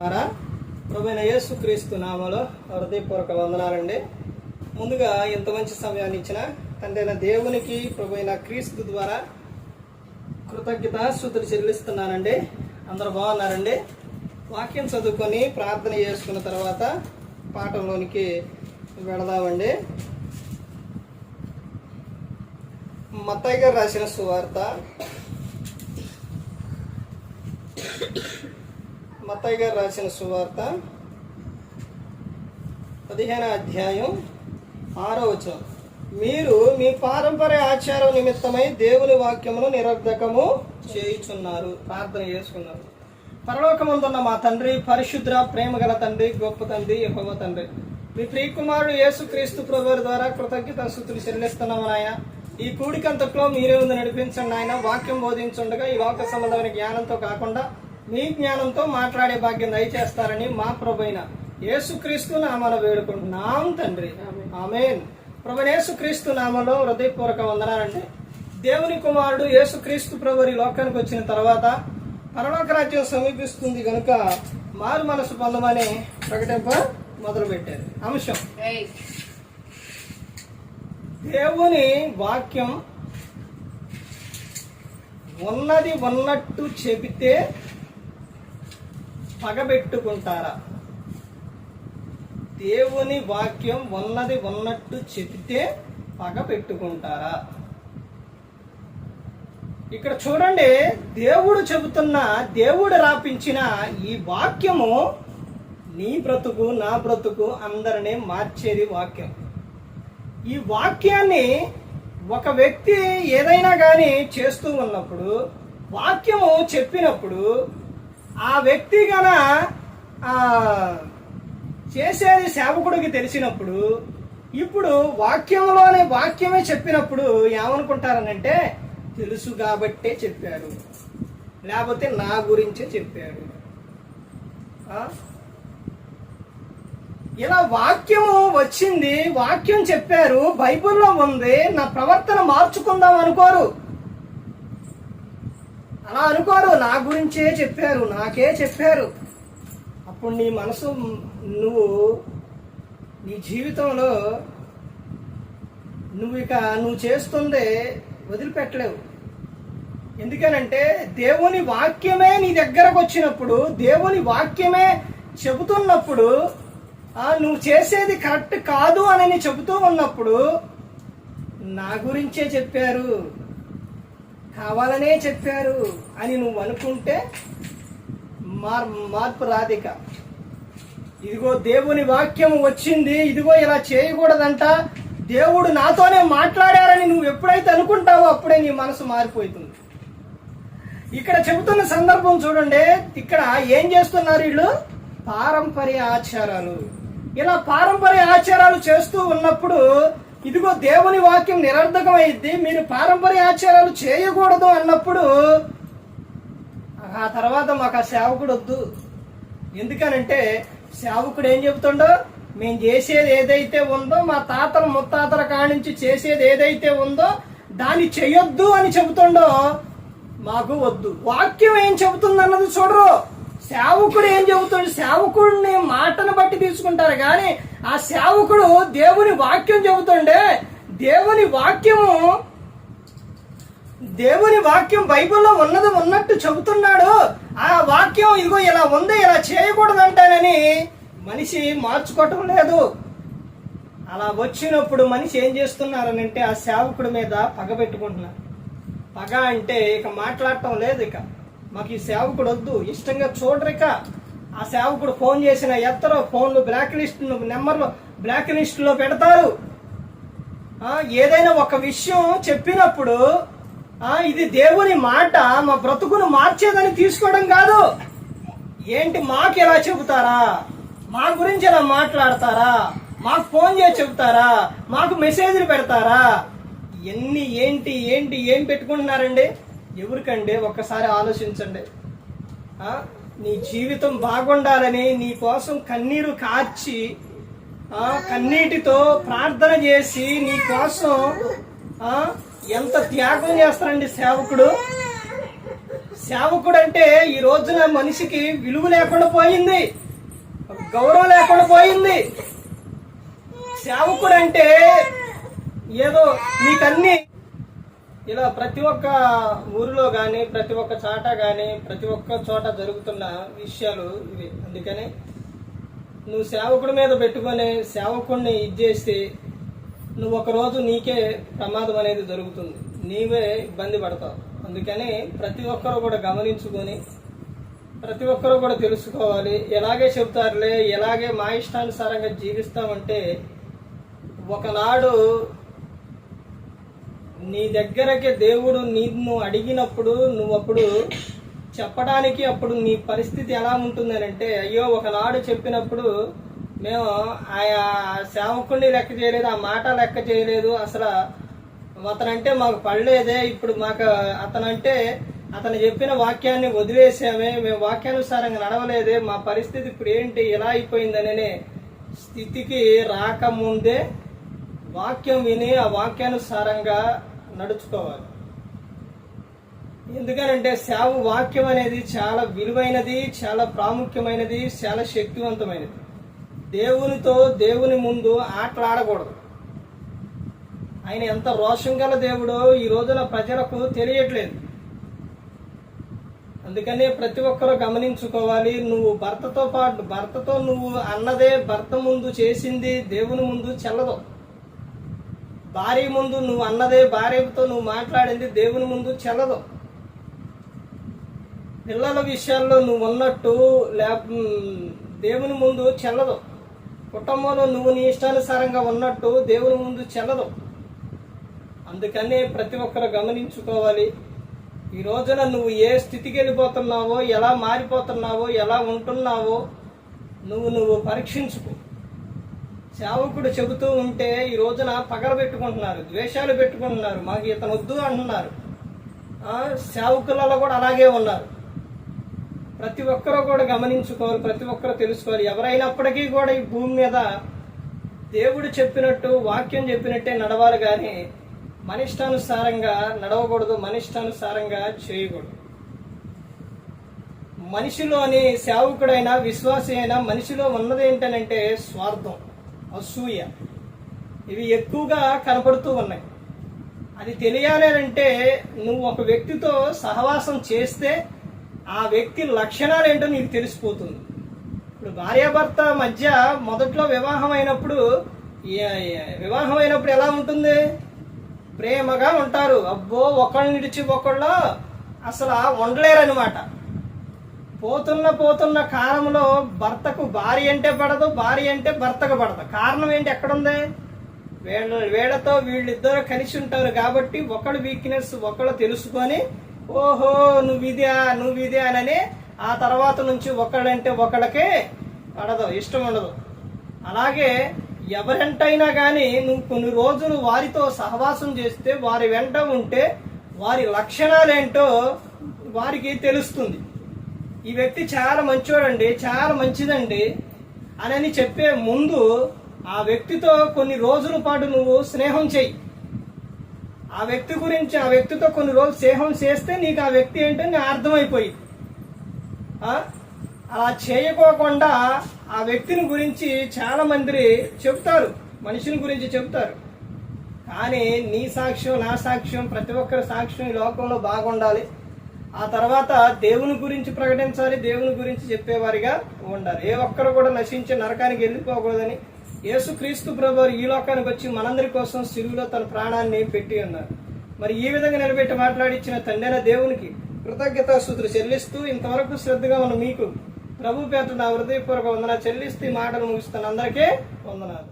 ప్రభువైన యేసుక్రీస్తు నామములో హృదయపూర్వక వందనాలండి. ముందుగా ఇంత మంచి సమయాన్ని ఇచ్చిన తండ్రైన దేవునికి ప్రభువైన క్రీస్తు ద్వారా కృతజ్ఞతాస్తుతులు చెల్లిస్తున్నానండి. అందరూ బాగున్నారండి. వాక్యం చదువుకొని ప్రార్థన చేసుకున్న తర్వాత పాఠంలోనికి వెళదామండి. మత్తయి గారు రాసిన సువార్త మత్తయి గారు రాసిన సువార్త 15వ అధ్యాయం 6వ వచనం. మీరు మీ పారంపర్య ఆచారం నిమిత్తమై దేవుని వాక్యమును నిరర్ధకము చేయుచున్నారు. ప్రార్థన చేసుకున్నారు. పరలోకమందున్న మా తండ్రి, పరిశుద్ర ప్రేమగల తండ్రి, గొప్ప తండ్రి, యెహోవా తండ్రి, మీ ప్రియకుమారుడు యేసుక్రీస్తు ప్రభువు ద్వారా కృతజ్ఞతాస్తుతులు చెల్లిస్తున్నాము నాయన. ఈ కూడికంతట్లో మీరే ఉంది నడిపించండి నాయన. వాక్యం బోధించుండగా ఈ లోక సంబంధమైన జ్ఞానంతో కాకుండా మీ జ్ఞానంతో మాట్లాడే భాగ్యం దయచేస్తారని మా ప్రభువైన యేసుక్రీస్తు నామమున వేడుకుంటున్నాం తండ్రి. ఆమేన్. ప్రభువైన యేసుక్రీస్తు నామములో హృదయపూర్వక వందనాలండి. దేవుని కుమారుడు యేసుక్రీస్తు ప్రభు ఈ లోకానికి వచ్చిన తర్వాత పరలోక రాజ్యం సమీపిస్తుంది కనుక మారు మనసు పొందమని ప్రకటింప మొదలు పెట్టారు. అంశం దేవుని వాక్యం ఉన్నది ఉన్నట్టు చెబితే పగబెట్టుకుంటారా? దేవుని వాక్యం ఉన్నది ఉన్నట్టు చెబితే పగబెట్టుకుంటారా? ఇక్కడ చూడండి, దేవుడు చెబుతున్న, దేవుడు రాపించిన ఈ వాక్యము నీ బ్రతుకు, నా బ్రతుకు అందరినీ మార్చేది వాక్యం. ఈ వాక్యాన్ని ఒక వ్యక్తి ఏదైనా కానీ చేస్తూ ఉన్నప్పుడు, వాక్యము చెప్పినప్పుడు ఆ వ్యక్తి గన చేసేది సేవకుడికి తెలిసినప్పుడు, ఇప్పుడు వాక్యంలోనే వాక్యమే చెప్పినప్పుడు ఏమనుకుంటారనంటే తెలుసు కాబట్టే చెప్పారు, లేకపోతే నా గురించే చెప్పారు. ఇలా వాక్యము వచ్చింది, వాక్యం చెప్పారు, బైబిల్లో ఉంది, నా ప్రవర్తన మార్చుకుందాం అనుకోరు. అలా అనుకోరు. నా గురించే చెప్పారు, నాకే చెప్పారు. అప్పుడు నీ మనసు, నీ జీవితంలో నువ్వు చేస్తుందే వదిలిపెట్టలేవు. ఎందుకనంటే దేవుని వాక్యమే నీ దగ్గరకు వచ్చినప్పుడు, దేవుని వాక్యమే చెబుతున్నప్పుడు, నువ్వు చేసేది కరెక్ట్ కాదు అని చెబుతూ ఉన్నప్పుడు నా గురించే చెప్పారు, కావాలనే చెప్పారు అని నువ్వు అనుకుంటే మార్పు రాదిక. ఇదిగో దేవుని వాక్యం వచ్చింది, ఇదిగో ఇలా చేయకూడదంట, దేవుడు నాతోనే మాట్లాడారని నువ్వు ఎప్పుడైతే అనుకుంటావో అప్పుడే నీ మనసు మారిపోతుంది. ఇక్కడ చెబుతున్న సందర్భం చూడండి. ఇక్కడ ఏం చేస్తున్నారు వీళ్ళు? పారంపర్య ఆచారాలు. ఇలా పారంపర్య ఆచారాలు చేస్తూ ఉన్నప్పుడు ఇదిగో దేవుని వాక్యం నిరర్ధకమైద్ది, మీరు పారంపర్య ఆచారాలు చేయకూడదు అన్నప్పుడు ఆ తర్వాత మాకు ఆ సేవకుడు వద్దు. ఎందుకనంటే సేవకుడు ఏం చెబుతుండో, మేము చేసేది ఏదైతే ఉందో, మా తాతల ముత్తాతల కానించి చేసేది ఏదైతే ఉందో దాన్ని చెయ్యొద్దు అని చెబుతుండో మాకు వద్దు. వాక్యం ఏం చెబుతుంది అన్నది చూడరు. సేవకుడు ఏం చెబుతాడు, సేవకుడిని మాటను బట్టి తీసుకుంటారు. కానీ ఆ సేవకుడు దేవుని వాక్యం చెబుతుండే, దేవుని వాక్యం బైబిల్లో ఉన్నది ఉన్నట్టు చెబుతున్నాడు. ఆ వాక్యం ఇదిగో ఇలా ఉంది, ఇలా చేయకూడదంటానని మనిషి మార్చుకోవటం లేదు. అలా వచ్చినప్పుడు మనిషి ఏం చేస్తున్నారనంటే ఆ సేవకుడి మీద పగ పెట్టుకుంటున్నారు. పగ అంటే ఇక మాట్లాడటం లేదు, ఇక మాకు ఈ సేవకుడు వద్దు, ఇష్టంగా చూడరిక. ఆ సేవకుడు ఫోన్ చేసిన ఎత్తరో, ఫోన్లు నెంబర్లు బ్లాక్ లిస్టులో పెడతారు. ఏదైనా ఒక విషయం చెప్పినప్పుడు ఇది దేవుని మాట మా బ్రతుకును మార్చేదని తీసుకోవడం కాదు. ఏంటి, మాకు ఎలా చెబుతారా, మా గురించి ఎలా మాట్లాడతారా, మాకు ఫోన్ చేసి చెబుతారా, మాకు మెసేజ్లు పెడతారా, ఏం పెట్టుకుంటున్నారండి? ఎవరికండి? ఒక్కసారి ఆలోచించండి. నీ జీవితం బాగుండాలని నీ కోసం కన్నీరు కార్చి, కన్నీటితో ప్రార్థన చేసి నీ కోసం ఎంత త్యాగం చేస్తారండి సేవకుడు. సేవకుడు అంటే ఈ రోజున మనిషికి విలువ లేకుండా పోయింది, గౌరవం లేకుండా పోయింది. సేవకుడు అంటే ఏదో మీకన్నీ ఇలా ప్రతి ఒక్క ఊరిలో కానీ ప్రతి ఒక్క చాట కానీ ప్రతి ఒక్క చోట జరుగుతున్న విషయాలు ఇవి. అందుకని నువ్వు సేవకుడి మీద పెట్టుకొని సేవకుడిని ఇచ్చేసి నువ్వు ఒకరోజు నీకే ప్రమాదం అనేది జరుగుతుంది, నీవే ఇబ్బంది పడతావు. అందుకని ప్రతి ఒక్కరు కూడా గమనించుకొని ప్రతి ఒక్కరు కూడా తెలుసుకోవాలి. ఎలాగే చెబుతారులే, ఎలాగే మా ఇష్టానుసారంగా జీవిస్తామంటే ఒకనాడు నీ దగ్గరకి దేవుడు నిన్ను అడిగినప్పుడు నువ్వు అప్పుడు చెప్పడానికి అప్పుడు నీ పరిస్థితి ఎలా ఉంటుందని అంటే, అయ్యో ఒకనాడు చెప్పినప్పుడు మేము ఆయా సేవకుడిని లెక్క చేయలేదు, ఆ మాట లెక్క చేయలేదు, అసలు అతనంటే మాకు పడలేదే, ఇప్పుడు మాకు అతను చెప్పిన వాక్యాన్ని వదిలేసామే, మేము వాక్యానుసారంగా నడవలేదే, మా పరిస్థితి ఇప్పుడు ఏంటి ఎలా అయిపోయిందనే స్థితికి రాకముందే వాక్యం విని ఆ వాక్యానుసారంగా నడుచుకోవాలి. ఎందుకనంటే వాక్యం అనేది చాలా విలువైనది, చాలా ప్రాముఖ్యమైనది, చాలా శక్తివంతమైనది. దేవుని ముందు ఆటలాడకూడదు. ఆయన ఎంత రోషం గల దేవుడో ఈ రోజున ప్రజలకు తెలియట్లేదు. అందుకనే ప్రతి ఒక్కరూ గమనించుకోవాలి. నువ్వు భర్తతో నువ్వు అన్నదే భర్త ముందు చేసింది దేవుని ముందు చెల్లదు. భార్య ముందు నువ్వు అన్నదే భార్యతో నువ్వు మాట్లాడింది దేవుని ముందు చెల్లదు. పిల్లల విషయాల్లో నువ్వు ఉన్నట్టు దేవుని ముందు చెల్లదు. కుటుంబంలో నువ్వు నీ ఇష్టానుసారంగా ఉన్నట్టు దేవుని ముందు చెల్లదు. అందుకని ప్రతి ఒక్కరు గమనించుకోవాలి. ఈ రోజున నువ్వు ఏ స్థితికి వెళ్ళిపోతున్నావో, ఎలా మారిపోతున్నావో, ఎలా ఉంటున్నావో నువ్వు పరీక్షించుకో. సేవకుడు చెబుతూ ఉంటే ఈ రోజున పగల పెట్టుకుంటున్నారు, ద్వేషాలు పెట్టుకుంటున్నారు, మాకు ఇతను వద్దు అంటున్నారు. సేవకులలో కూడా అలాగే ఉన్నారు. ప్రతి ఒక్కరూ కూడా గమనించుకోవాలి, ప్రతి ఒక్కరూ తెలుసుకోవాలి. ఎవరైనప్పటికీ కూడా ఈ భూమి మీద దేవుడు చెప్పినట్టు వాక్యం చెప్పినట్టే నడవాలి, కానీ మనిష్టానుసారంగా నడవకూడదు, మనిష్టానుసారంగా చేయకూడదు. మనిషిలోని సేవకుడైనా విశ్వాసి అయినా మనిషిలో ఉన్నది ఏంటనంటే స్వార్థం, అసూయ, ఇవి ఎక్కువగా కనపడుతూ ఉన్నాయి. అది తెలియాలి అంటే నువ్వు ఒక వ్యక్తితో సహవాసం చేస్తే ఆ వ్యక్తి లక్షణాలు ఏంటో నీకు తెలిసిపోతుంది. ఇప్పుడు భార్యాభర్త మధ్య మొదట్లో వివాహం అయినప్పుడు ఎలా ఉంటుంది? ప్రేమగా ఉంటారు. అబ్బో ఒకళ్ళని విడిచి ఒకళ్ళు అసలు ఉండలేరనమాట. పోతున్న కాలంలో భర్తకు భార్య అంటే పడదు, భార్య అంటే భర్తకు పడదు. కారణం ఏంటి? ఎక్కడుంది? వీళ్ళతో వీళ్ళిద్దరూ కలిసి ఉంటారు కాబట్టి ఒకళ్ళు వీక్నెస్ ఒకళ్ళు తెలుసుకొని ఓహో నువ్విదే అని ఆ తర్వాత నుంచి ఒకళ్ళంటే ఒకళ్ళకే పడదు, ఇష్టం ఉండదు. అలాగే ఎవరంటైనా కానీ నువ్వు కొన్ని రోజులు వారితో సహవాసం చేస్తే, వారి వెంట ఉంటే వారి లక్షణాలేంటో వారికి తెలుస్తుంది. ఈ వ్యక్తి చాలా మంచివాడండి, చాలా మంచిదండి అని చెప్పే ముందు ఆ వ్యక్తితో కొన్ని రోజుల పాటు నువ్వు స్నేహం చెయ్యి. ఆ వ్యక్తితో కొన్ని రోజులు స్నేహం చేస్తే నీకు ఆ వ్యక్తి ఏంటో నీకు అర్థమైపోయింది. అలా చేయకోకుండా ఆ వ్యక్తిని గురించి చాలా మంది చెప్తారు, మనిషిని గురించి చెప్తారు. కానీ నీ సాక్ష్యం, నా సాక్ష్యం, ప్రతి ఒక్కరి సాక్ష్యం ఈ లోకంలో బాగుండాలి. ఆ తర్వాత దేవుని గురించి ప్రకటించాలి, దేవుని గురించి చెప్పేవారిగా ఉండాలి. ఏ ఒక్కరు కూడా నశించి నరకానికి వెళ్ళిపోకూడదని యేసుక్రీస్తు ప్రభువారు ఈ లోకానికి వచ్చి మనందరి కోసం సిలువలో తన ప్రాణాన్ని పెట్టి ఉన్నారు. మరి ఈ విధంగా నిలబెట్టి మాట్లాడిచ్చిన తండ్రైన దేవునికి కృతజ్ఞతాస్తుతులు చెల్లిస్తూ ఇంతవరకు శ్రద్ధగా ఉన్న మీకు ప్రభు పేట నా హృదయపూర్వక వందనాలు చెల్లిస్తూ ఈ మాటలు ముగిస్తున్న అందరికీ వందనాలు.